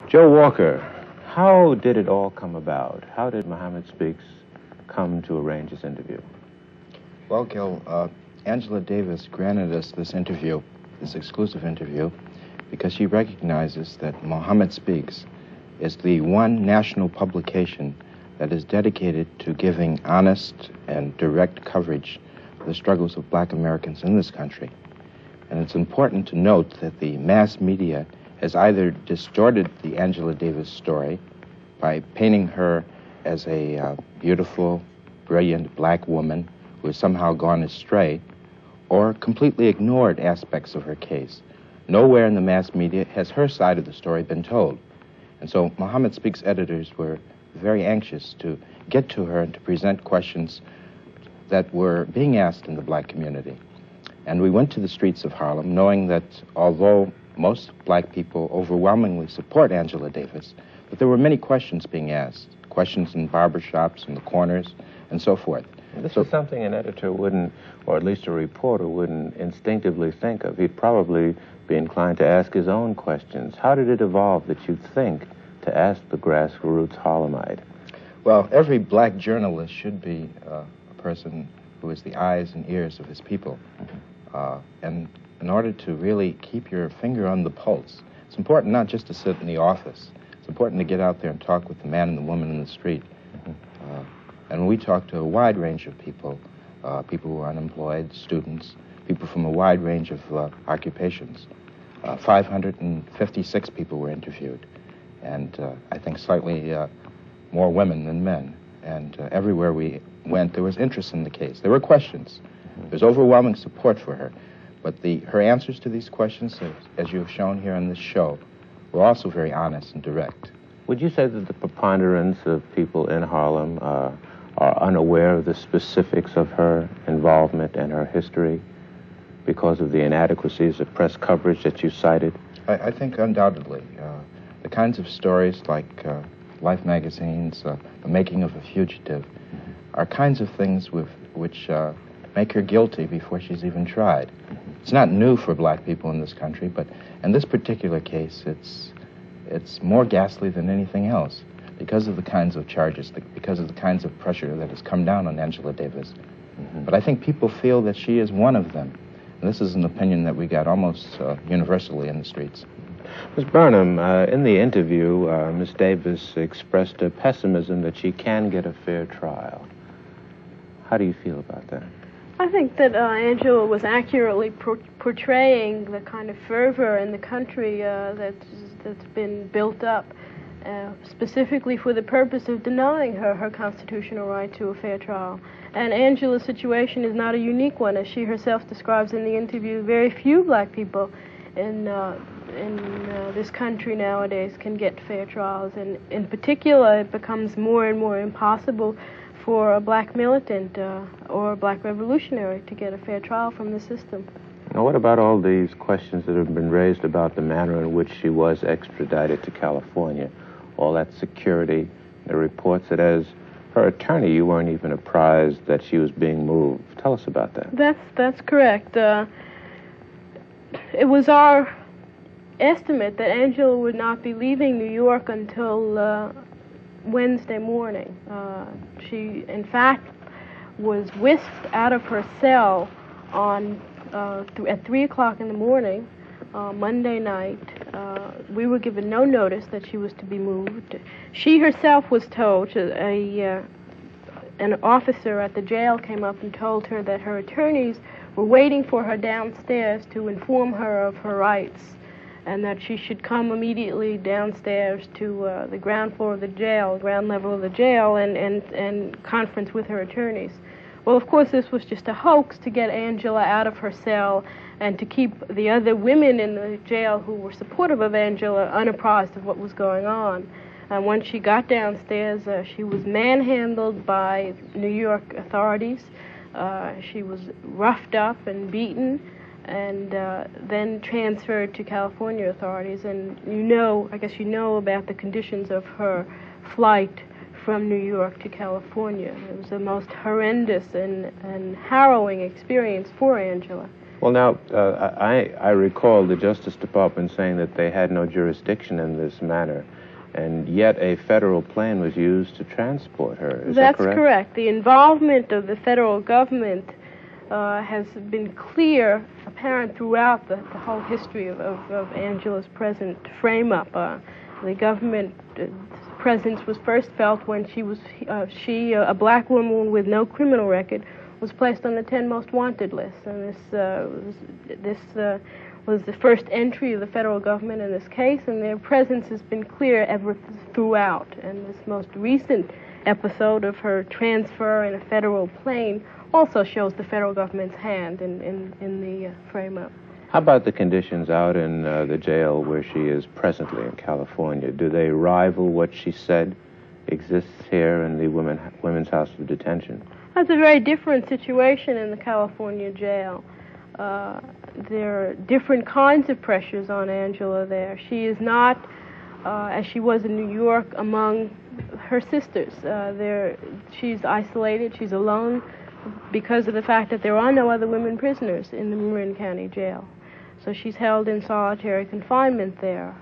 Joe Walker, how did it all come about? How did Muhammad Speaks come to arrange this interview? Well, Gil, Angela Davis granted us this interview, this exclusive interview, because she recognizes that Muhammad Speaks is the one national publication that is dedicated to giving honest and direct coverage of the struggles of black Americans in this country. And it's important to note that the mass media has either distorted the Angela Davis story by painting her as a beautiful, brilliant black woman who has somehow gone astray, or completely ignored aspects of her case. Nowhere in the mass media has her side of the story been told. And so Muhammad Speaks editors were very anxious to get to her and to present questions that were being asked in the black community. And we went to the streets of Harlem knowing that although most black people overwhelmingly support Angela Davis, but there were many questions being asked, questions in barbershops, in the corners, and so forth. This is something an editor wouldn't, or at least a reporter wouldn't instinctively think of. He'd probably be inclined to ask his own questions. How did it evolve that you think to ask the grassroots Harlemite? Well, every black journalist should be a person who is the eyes and ears of his people. And in order to really keep your finger on the pulse, it's important not just to sit in the office. It's important to get out there and talk with the man and the woman in the street. And we talked to a wide range of people, people who are unemployed, students, people from a wide range of occupations. 556 people were interviewed, and I think slightly more women than men. And everywhere we went, there was interest in the case. There were questions. There's overwhelming support for her. But her answers to these questions, as you have shown here on this show, were also very honest and direct. Would you say that the preponderance of people in Harlem are unaware of the specifics of her involvement and her history because of the inadequacies of press coverage that you cited? I think undoubtedly. The kinds of stories like Life magazine's The Making of a Fugitive are kinds of things which make her guilty before she's even tried. It's not new for black people in this country, but in this particular case, it's more ghastly than anything else because of the kinds of charges, because of the kinds of pressure that has come down on Angela Davis. But I think people feel that she is one of them. And this is an opinion that we got almost universally in the streets. Ms. Burnham, in the interview, Ms. Davis expressed a pessimism that she can get a fair trial. How do you feel about that? I think that Angela was accurately portraying the kind of fervor in the country that's been built up specifically for the purpose of denying her constitutional right to a fair trial. And Angela's situation is not a unique one. As she herself describes in the interview, very few black people in this country nowadays can get fair trials. And in particular, it becomes more and more impossible for a black militant or a black revolutionary to get a fair trial from the system. Now, what about all these questions that have been raised about the manner in which she was extradited to California? All that security, the reports that as her attorney, you weren't even apprised that she was being moved. Tell us about that. That's correct. It was our estimate that Angela would not be leaving New York until Wednesday morning. She, in fact, was whisked out of her cell at 3 o'clock in the morning, Monday night. We were given no notice that she was to be moved. She herself was told, an officer at the jail came up and told her that her attorneys were waiting for her downstairs to inform her of her rights, and that she should come immediately downstairs to the ground floor of the jail, ground level of the jail, and conference with her attorneys. Well, of course, this was just a hoax to get Angela out of her cell and to keep the other women in the jail who were supportive of Angela unapprised of what was going on. And when she got downstairs, she was manhandled by New York authorities. She was roughed up and beaten, and then transferred to California authorities. And I guess you know about the conditions of her flight from New York to California. It was the most horrendous and harrowing experience for Angela. Well, now, I recall the Justice Department saying that they had no jurisdiction in this matter, and yet a federal plane was used to transport her. Is that correct? That's correct. The involvement of the federal government has been clear, apparent throughout the whole history of Angela's present frame-up. The government presence was first felt when she, a black woman with no criminal record, was placed on the 10 most wanted list, and this was the first entry of the federal government in this case, and their presence has been clear ever throughout. And this most recent episode of her transfer in a federal plane also shows the federal government's hand in the frame-up. How about the conditions out in the jail where she is presently in California? Do they rival what she said exists here in the Women's House of Detention? That's a very different situation in the California jail. There are different kinds of pressures on Angela there. She is not, as she was in New York, among her sisters. She's isolated, she's alone because of the fact that there are no other women prisoners in the Marin County jail. So she's held in solitary confinement there.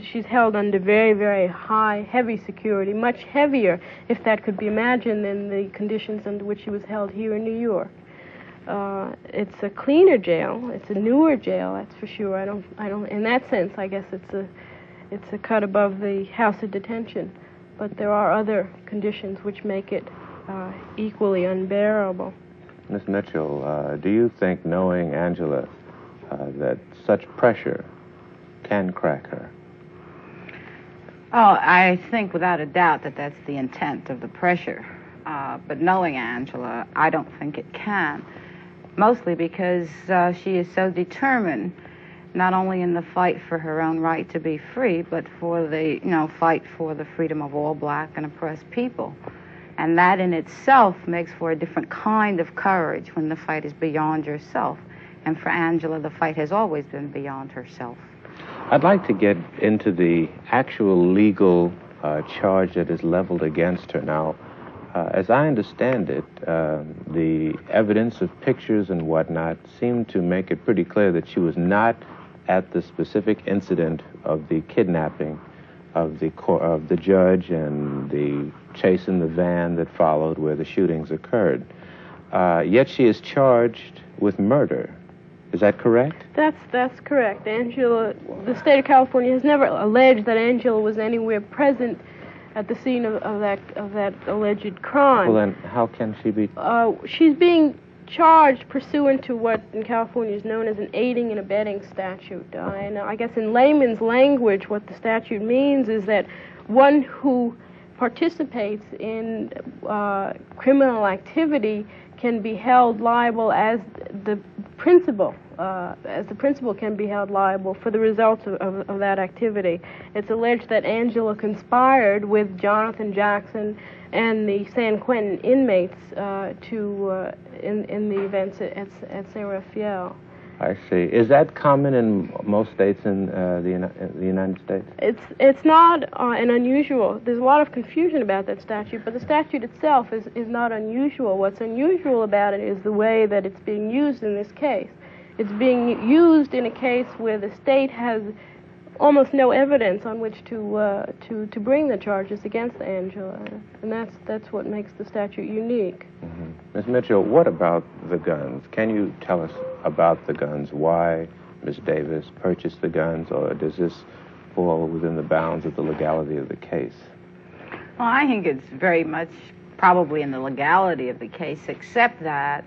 She's held under very, very high, heavy security, much heavier, if that could be imagined, than the conditions under which she was held here in New York. It's a cleaner jail. It's a newer jail, that's for sure. I don't. In that sense, I guess it's a cut above the house of detention. But there are other conditions which make it equally unbearable. Miss Mitchell, do you think, knowing Angela, that such pressure can crack her? Oh, I think without a doubt that that's the intent of the pressure. But knowing Angela, I don't think it can. Mostly because she is so determined, not only in the fight for her own right to be free, but for the, fight for the freedom of all black and oppressed people. And that in itself makes for a different kind of courage when the fight is beyond yourself. And for Angela, the fight has always been beyond herself. I'd like to get into the actual legal charge that is leveled against her. Now, as I understand it, the evidence of pictures and whatnot seemed to make it pretty clear that she was not at the specific incident of the kidnapping of the judge and the chase in the van that followed where the shootings occurred. Yet she is charged with murder. Is that correct? That's correct. Angela, the state of California has never alleged that Angela was anywhere present at the scene of that alleged crime. Well, then how can she be? She's being charged pursuant to what in California is known as an aiding and abetting statute. And I guess in layman's language, what the statute means is that one who participates in criminal activity can be held liable as the principal can be held liable for the results of that activity. It's alleged that Angela conspired with Jonathan Jackson and the San Quentin inmates in the events at San Rafael. I see. Is that common in most states in the United States? It's not an unusual. There's a lot of confusion about that statute, but the statute itself is not unusual. What's unusual about it is the way that it's being used in this case. It's being used in a case where the state has almost no evidence on which to bring the charges against Angela, and that's what makes the statute unique. Mm-hmm. Ms. Mitchell, what about the guns? Can you tell us about the guns? Why Ms. Davis purchased the guns, or does this fall within the bounds of the legality of the case? Well, I think it's very much probably in the legality of the case, except that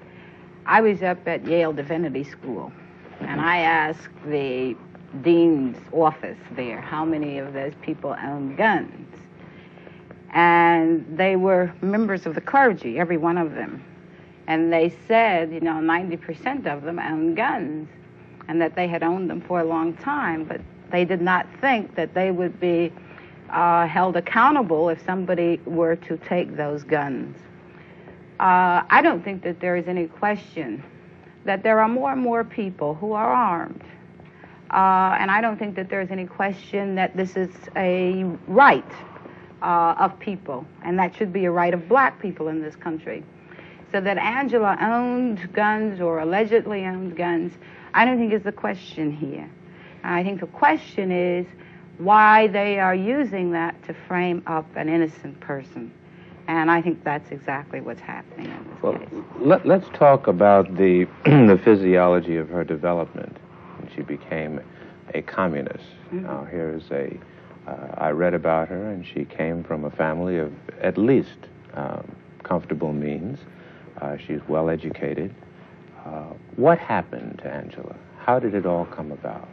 I was up at Yale Divinity School, and I asked the dean's office there how many of those people own guns. And they were members of the clergy, every one of them. And they said, 90% of them own guns, and that they had owned them for a long time, but they did not think that they would be held accountable if somebody were to take those guns. I don't think that there is any question that there are more and more people who are armed. And I don't think that there's any question that this is a right of people, and that should be a right of black people in this country. So that Angela owned guns or allegedly owned guns, I don't think is the question here. I think the question is why they are using that to frame up an innocent person. And I think that's exactly what's happening in this case. Let's talk about the the physiology of her development. She became a communist. Mm-hmm. Now, here's I read about her, and she came from a family of at least comfortable means. She's well educated. What happened to Angela? How did it all come about?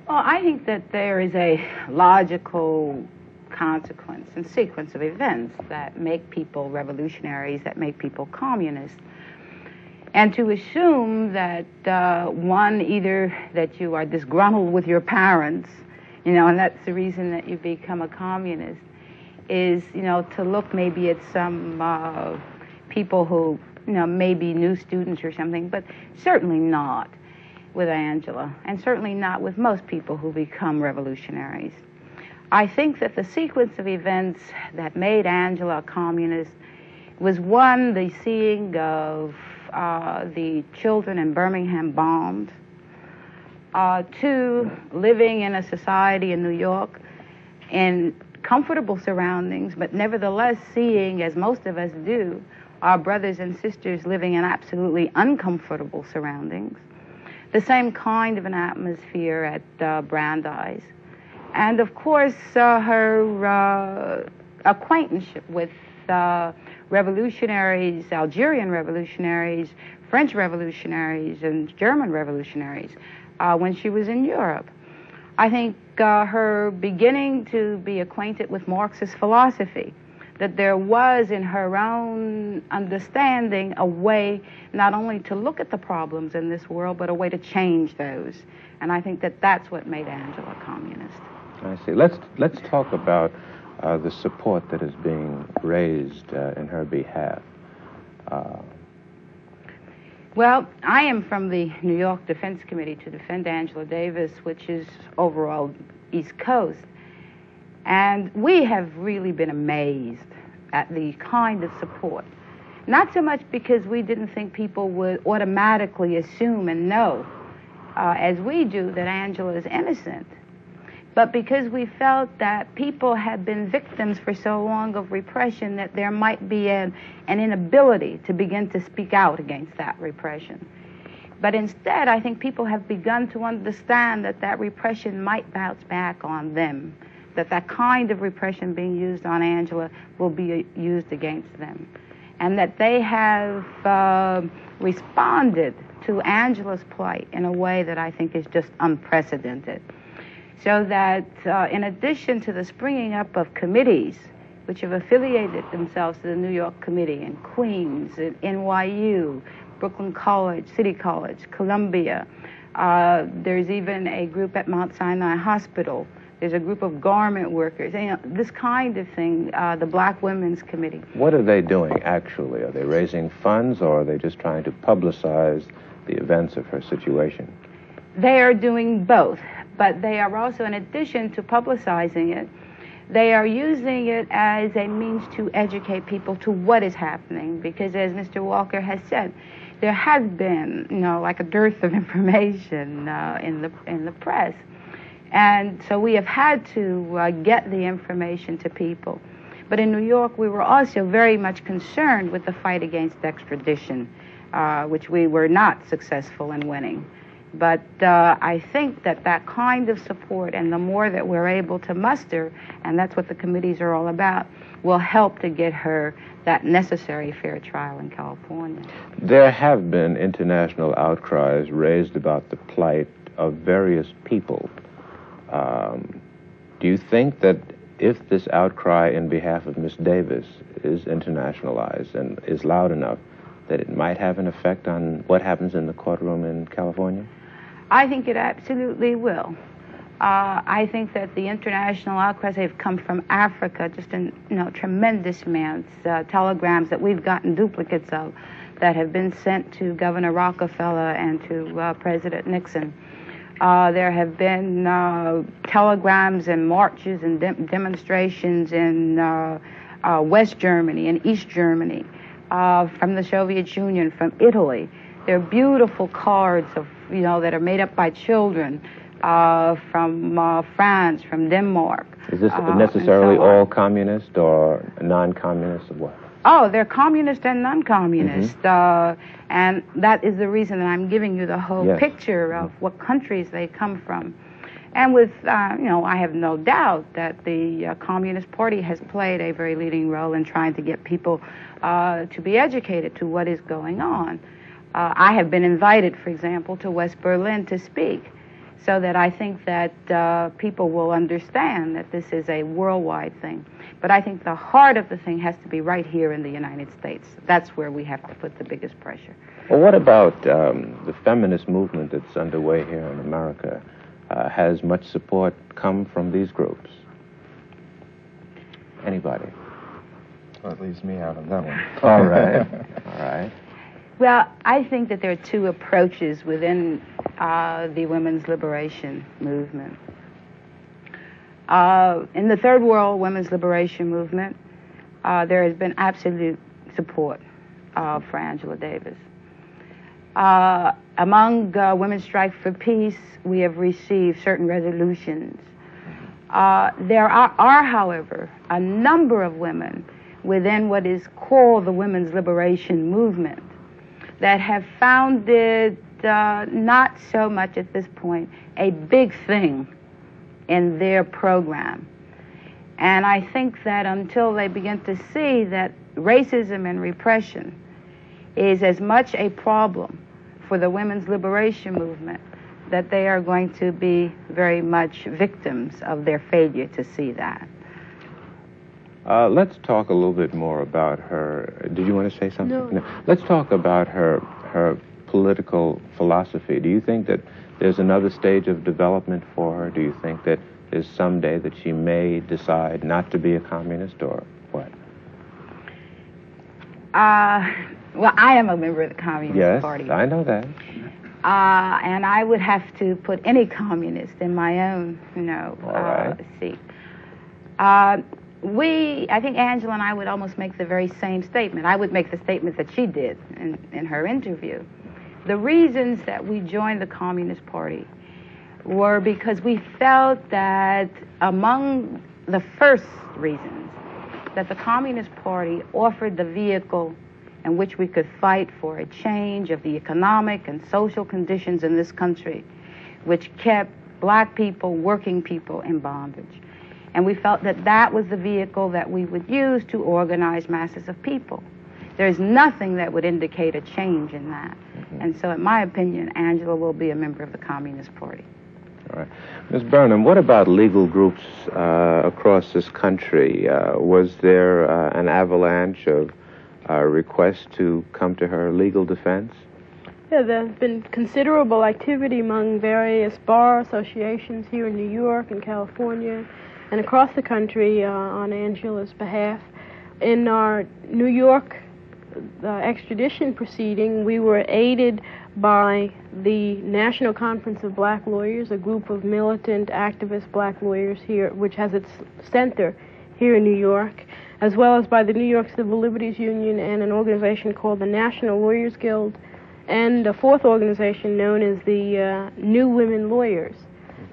Well, I think that there is a logical consequence and sequence of events that make people revolutionaries, that make people communists. And to assume that one, either that you are disgruntled with your parents, and that's the reason that you become a communist, is, to look maybe at some people who, may be new students or something, but certainly not with Angela, and certainly not with most people who become revolutionaries. I think that the sequence of events that made Angela a communist was, one, the seeing of the children in Birmingham bombed, two, living in a society in New York in comfortable surroundings, but nevertheless seeing, as most of us do, our brothers and sisters living in absolutely uncomfortable surroundings. The same kind of an atmosphere at Brandeis. And of course, her acquaintanceship with revolutionaries, Algerian revolutionaries, French revolutionaries, and German revolutionaries when she was in Europe. I think her beginning to be acquainted with Marxist philosophy, that there was in her own understanding a way not only to look at the problems in this world, but a way to change those. And I think that that's what made Angela a communist. I see. Let's talk about the support that is being raised in her behalf. Well, I am from the New York Defense Committee to defend Angela Davis, which is overall East Coast. And we have really been amazed at the kind of support. Not so much because we didn't think people would automatically assume and know, as we do, that Angela is innocent, but because we felt that people had been victims for so long of repression that there might be an inability to begin to speak out against that repression. But instead, I think people have begun to understand that that repression might bounce back on them, that kind of repression being used on Angela will be used against them, and that they have responded to Angela's plight in a way that I think is just unprecedented. So that in addition to the springing up of committees which have affiliated themselves to the New York Committee in Queens, in NYU, Brooklyn College, City College, Columbia, there's even a group at Mount Sinai Hospital. There's a group of garment workers, this kind of thing, the Black Women's Committee. What are they doing, actually? Are they raising funds, or are they just trying to publicize the events of her situation? They are doing both, but they are also, in addition to publicizing it, they are using it as a means to educate people to what is happening, because as Mr. Walker has said, there has been, like a dearth of information in the press. And so we have had to get the information to people. But in New York, we were also very much concerned with the fight against extradition, which we were not successful in winning. But I think that kind of support, and the more that we're able to muster, and that's what the committees are all about, will help to get her that necessary fair trial in California. There have been international outcries raised about the plight of various people. Do you think that if this outcry in behalf of Miss Davis is internationalized and is loud enough, that it might have an effect on what happens in the courtroom in California? I think it absolutely will. I think that the international outcries have come from Africa, just in tremendous amounts, telegrams that we've gotten duplicates of that have been sent to Governor Rockefeller and to President Nixon. There have been telegrams and marches and demonstrations in West Germany and East Germany from the Soviet Union, from Italy. There are beautiful cards of, that are made up by children from France, from Denmark. Is this necessarily all communist or non-communist or what? Oh, they're communist and non-communist. And that is the reason that I'm giving you the whole picture of what countries they come from. And with, I have no doubt that the Communist Party has played a very leading role in trying to get people to be educated to what is going on. I have been invited, for example, to West Berlin to speak, so that I think that people will understand that this is a worldwide thing. But I think the heart of the thing has to be right here in the United States. That's where we have to put the biggest pressure. Well, what about the feminist movement that's underway here in America? Has much support come from these groups? Anybody? Well, that leaves me out of that one. All right. All right. Well, I think that there are two approaches within the women's liberation movement. In the Third World Women's Liberation Movement, there has been absolute support for Angela Davis. Among Women's Strike for Peace, we have received certain resolutions. There are, however, a number of women within what is called the women's liberation movement that have found it not so much at this point a big thing in their program. And I think that until they begin to see that racism and repression is as much a problem for the women's liberation movement, that they are going to be very much victims of their failure to see that. Let's talk a little bit more about her. Did you want to say something? No. Let's talk about her political philosophy. Do you think that there's another stage of development for her? Do you think that there's someday that she may decide not to be a communist, or what? Well, I am a member of the Communist Party. Yes, I know that. And I would have to put any communist in my own, seat. I think Angela and I would almost make the very same statement. I would make the statement that she did in her interview. The reasons that we joined the Communist Party were because we felt that among the first reasons that the Communist Party offered the vehicle in which we could fight for a change of the economic and social conditions in this country, which kept black people, working people in bondage. And we felt that that was the vehicle that we would use to organize masses of people. There's nothing that would indicate a change in that. And so, in my opinion, Angela will be a member of the Communist Party. All right. Ms. Burnham, what about legal groups across this country? Was there an avalanche of requests to come to her legal defense? Yeah, there's been considerable activity among various bar associations here in New York and California and across the country on Angela's behalf. In our New York extradition proceeding, we were aided by the National Conference of Black Lawyers, a group of militant activist black lawyers here, which has its center here in New York, as well as by the New York Civil Liberties Union and an organization called the National Lawyers Guild, and a fourth organization known as the New Women Lawyers.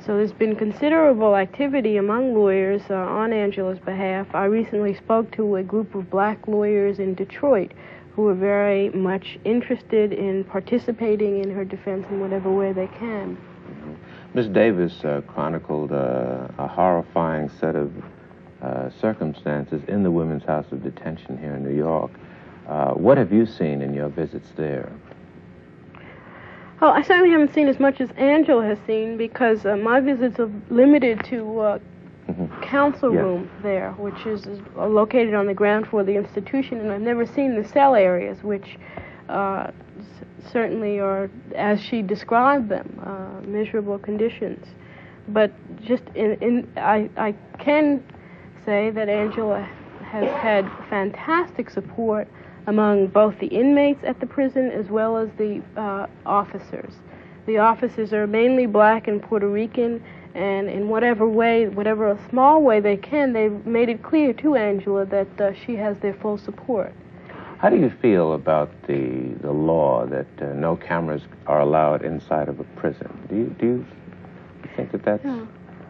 So there's been considerable activity among lawyers on Angela's behalf. I recently spoke to a group of black lawyers in Detroit who are very much interested in participating in her defense in whatever way they can. Ms. Davis chronicled a horrifying set of circumstances in the Women's House of Detention here in New York. What have you seen in your visits there? Well, I certainly haven't seen as much as Angela has seen, because my visits are limited to council room there, which is located on the ground floor of the institution, and I've never seen the cell areas, which certainly are, as she described them, miserable conditions. But just I can say that Angela has had fantastic support among both the inmates at the prison as well as the officers. The officers are mainly black and Puerto Rican, and in whatever way, whatever a small way they can, they've made it clear to Angela that she has their full support. How do you feel about the law that no cameras are allowed inside of a prison? Do you think that that's... Yeah.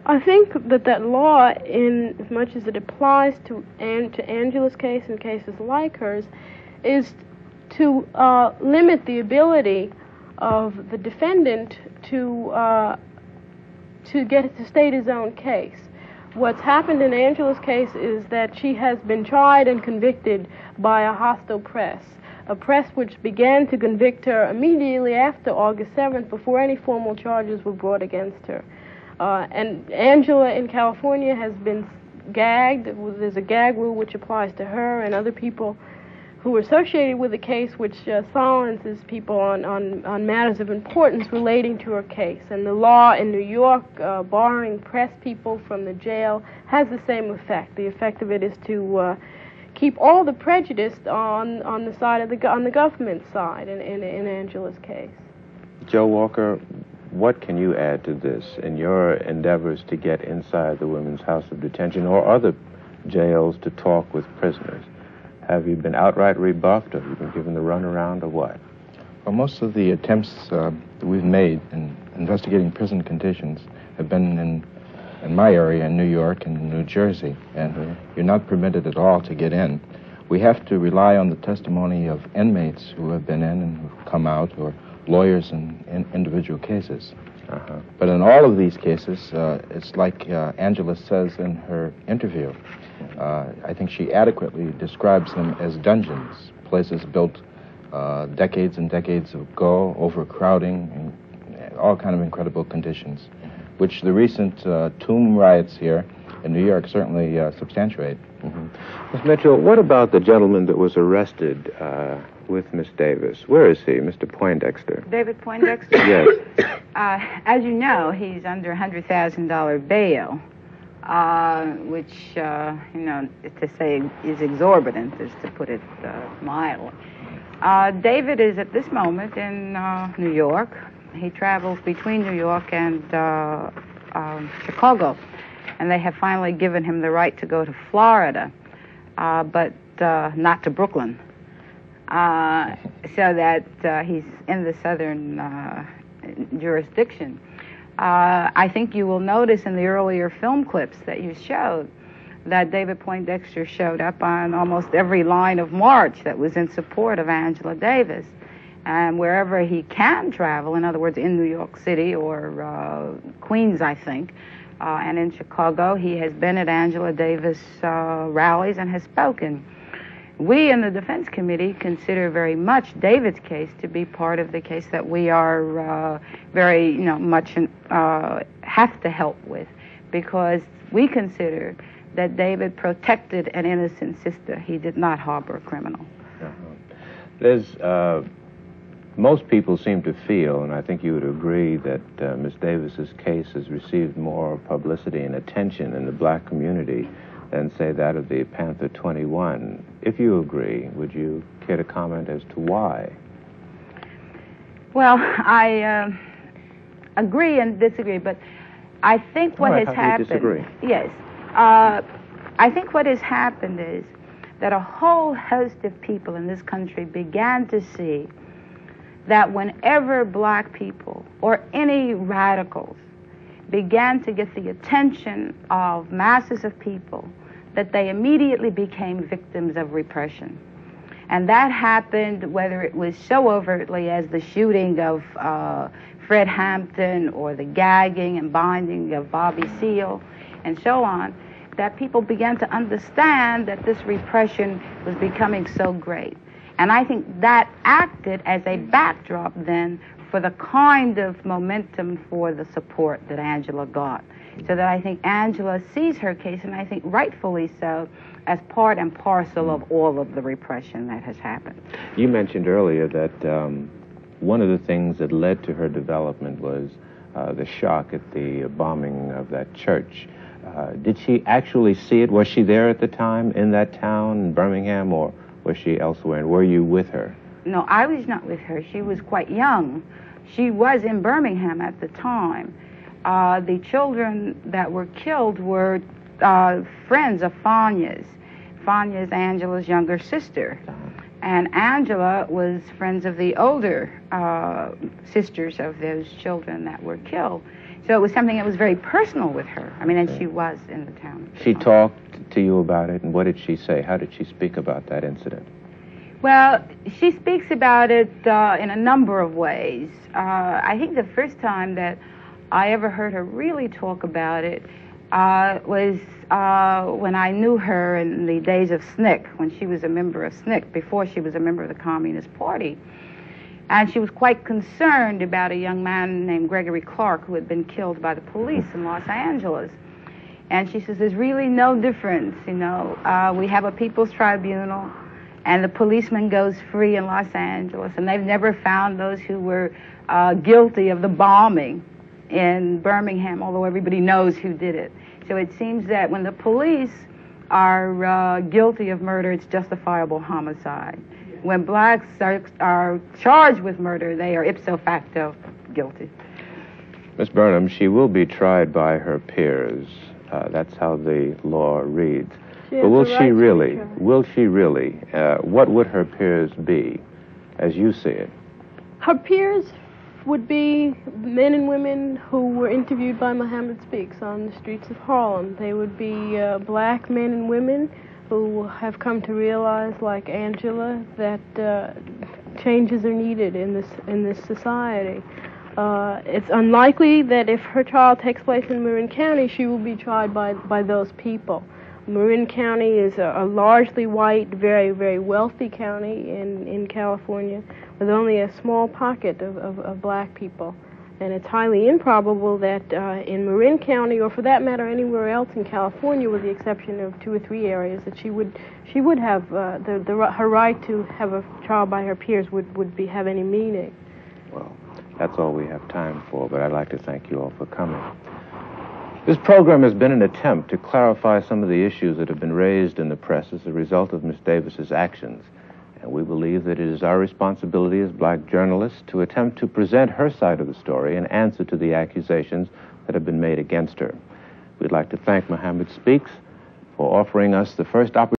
I think that law, in as much as it applies to Angela's case and cases like hers, is to limit the ability of the defendant to state his own case. What's happened in Angela's case is that she has been tried and convicted by a hostile press, a press which began to convict her immediately after August 7th before any formal charges were brought against her. And Angela in California has been gagged. There's a gag rule which applies to her and other people who are associated with the case, which silences people on matters of importance relating to her case. And the law in New York, barring press people from the jail, has the same effect. The effect of it is to keep all the prejudice on the side of on the government side in Angela's case. Joe Walker, what can you add to this in your endeavors to get inside the Women's House of Detention or other jails to talk with prisoners? Have you been outright rebuffed, or have you been given the runaround, or what? Well, most of the attempts that we've made in investigating prison conditions have been in my area, in New York and New Jersey, and you're not permitted at all to get in. We have to rely on the testimony of inmates who have been in and who've come out, or lawyers in individual cases. But in all of these cases, it's like Angela says in her interview. I think she adequately describes them as dungeons, places built decades and decades ago, overcrowding, and all kind of incredible conditions, which the recent tomb riots here in New York certainly substantiate. Ms. Mitchell, what about the gentleman that was arrested with Miss Davis? Where is he, Mr. Poindexter? David Poindexter? Yes. As you know, he's under $100,000 bail, which, to say is exorbitant, is to put it mildly. David is at this moment in New York. He travels between New York and Chicago, and they have finally given him the right to go to Florida, but not to Brooklyn, so that he's in the southern jurisdiction. I think you will notice in the earlier film clips that you showed that David Poindexter showed up on almost every line of march that was in support of Angela Davis. And wherever he can travel, in other words, in New York City or Queens, I think, and in Chicago, he has been at Angela Davis rallies and has spoken. We in the Defense Committee consider very much David's case to be part of the case that we are very, much have to help with, because we consider that David protected an innocent sister. He did not harbor a criminal. There's most people seem to feel, and I think you would agree, that Miss Davis's case has received more publicity and attention in the black community than, say, that of the Panther 21. If you agree, would you care to comment as to why? Well, I agree and disagree, but I think what has happened... Disagree? Yes. I think what has happened is that a whole host of people in this country began to see that whenever black people or any radicals began to get the attention of masses of people, that they immediately became victims of repression. And that happened whether it was so overtly as the shooting of Fred Hampton or the gagging and binding of Bobby Seale and so on, that people began to understand that this repression was becoming so great. And I think that acted as a backdrop then for the kind of momentum for the support that Angela got. So that I think Angela sees her case, and I think rightfully so, as part and parcel of all of the repression that has happened. You mentioned earlier that one of the things that led to her development was the shock at the bombing of that church. Did she actually see it? Was she there at the time in that town, in Birmingham, or was she elsewhere? And were you with her? No, I was not with her. She was quite young. She was in Birmingham at the time. The children that were killed were friends of Fanya's. Fanya's Angela's younger sister. And Angela was friends of the older sisters of those children that were killed. So it was something that was very personal with her. I mean, and she was in the town. She talked to you about it, and what did she say? How did she speak about that incident? Well, she speaks about it in a number of ways. I think the first time that I ever heard her really talk about it was when I knew her in the days of SNCC, when she was a member of SNCC, before she was a member of the Communist Party. And she was quite concerned about a young man named Gregory Clark who had been killed by the police in Los Angeles. And she says, there's really no difference, you know. We have a People's Tribunal, and the policeman goes free in Los Angeles, and they've never found those who were guilty of the bombing in Birmingham, although everybody knows who did it. So it seems that when the police are guilty of murder, it's justifiable homicide. When blacks are charged with murder, they are ipso facto guilty. Miss Burnham, she will be tried by her peers. That's how the law reads. But will she really, what would her peers be, as you see it? Her peers would be men and women who were interviewed by Muhammad Speaks on the streets of Harlem. They would be black men and women who have come to realize, like Angela, that changes are needed in this society. It's unlikely that if her trial takes place in Marin County, she will be tried by those people. Marin County is a largely white, very, very wealthy county in California, with only a small pocket of black people. And it's highly improbable that in Marin County, or for that matter anywhere else in California, with the exception of 2 or 3 areas, that she would have her right to have a trial by her peers would have any meaning. Well, that's all we have time for, but I'd like to thank you all for coming. This program has been an attempt to clarify some of the issues that have been raised in the press as a result of Miss Davis's actions. And we believe that it is our responsibility as black journalists to attempt to present her side of the story and answer to the accusations that have been made against her. We'd like to thank Muhammad Speaks for offering us the first opportunity